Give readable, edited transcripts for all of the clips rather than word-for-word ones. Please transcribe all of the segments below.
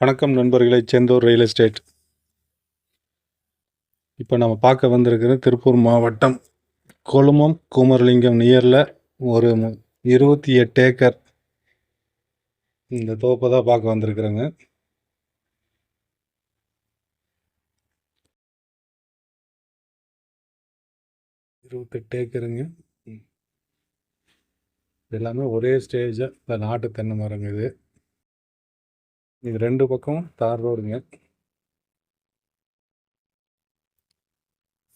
வணக்கம் நண்பர்களை, Senthur real estate. இப்போ நம்ம பார்க்க வந்திருக்கிற திருப்பூர் மாவட்டம் கொழுமம் குமரலிங்கம் நியரில் ஒரு 28 ஏக்கர் இந்த தோப்பை தான் பார்க்க வந்திருக்கிறேங்க. ஏக்கருங்க. எல்லாமே ஒரே ஸ்டேஜாக இப்போ நாட்டு தென்னை மரங்க. இது ரெண்டு பக்கம் தார் ரோடுங்க.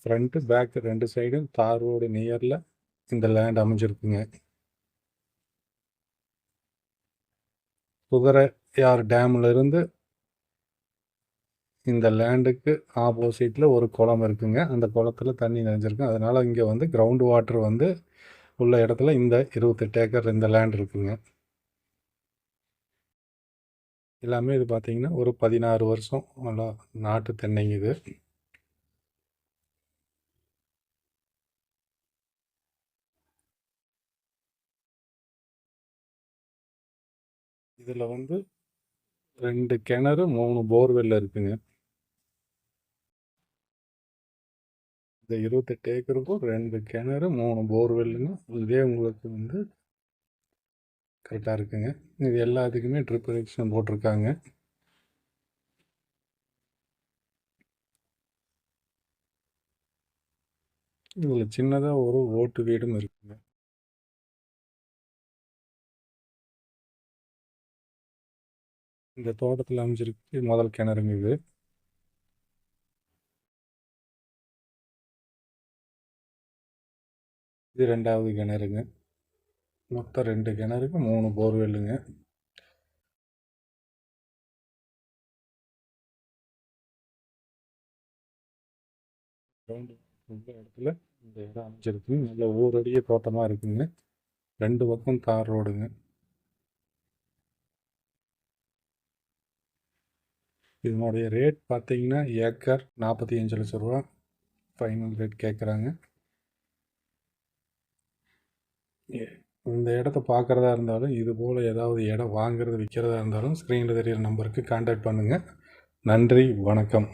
ஃப்ரண்ட்டு பேக்கு ரெண்டு சைடும் தார் ரோடு நியரில் இந்த லேண்ட் அமைஞ்சிருக்குங்க. குதிரையார் டேம்ல இருந்து இந்த லேண்டுக்கு ஆப்போசிட்டில் ஒரு குளம் இருக்குங்க. அந்த குளத்தில் தண்ணி நிறைஞ்சிருக்கு. அதனால் இங்கே கிரவுண்ட் வாட்டர் உள்ள இடத்துல இந்த 28 ஏக்கர் இந்த லேண்ட் இருக்குங்க. எல்லாமே இது பார்த்தீங்கன்னா ஒரு 16 வருஷம் நல்லா நாட்டு தென்னைங்க. இதில் 2 கிணறு 3 போர்வெல் இருக்குங்க. இந்த 28 ஏக்கருக்கும் 2 கிணறு 3 போர்வெல்லுங்க. இதே உங்களுக்கு கரெக்டாக இருக்குங்க. இது எல்லாத்துக்குமே ட்ரிப் கனெக்ஷன் போட்டிருக்காங்க. இதில் சின்னதாக ஒரு ஓட்டு வீடும் இருக்குங்க. இந்த தோட்டத்தில் அமைஞ்சிருக்கு முதல் கிணறுங்க. இது ரெண்டாவது கிணறுங்க. மொத்தம் 2 கிணறுக்கு 3 போர்வெல்லுங்க. இந்த இடத்துல இந்த இடம் அமைச்சிருக்கு. நல்ல ஊரடிய தோட்டமாக இருக்குங்க. 2 பக்கம் தார் ரோடுங்க. இதனுடைய ரேட் பார்த்தீங்கன்னா ஏக்கர் 45 லட்சம் ரூபா ஃபைனல் ரேட் கேட்குறாங்க. இந்த இடத்த பார்க்குறதா இருந்தாலும், இது போல் ஏதாவது இடம் வாங்குறது விற்கிறதா இருந்தாலும் ஸ்க்ரீனில் தெரியிற நம்பருக்கு கான்டாக்ட் பண்ணுங்கள். நன்றி, வணக்கம்.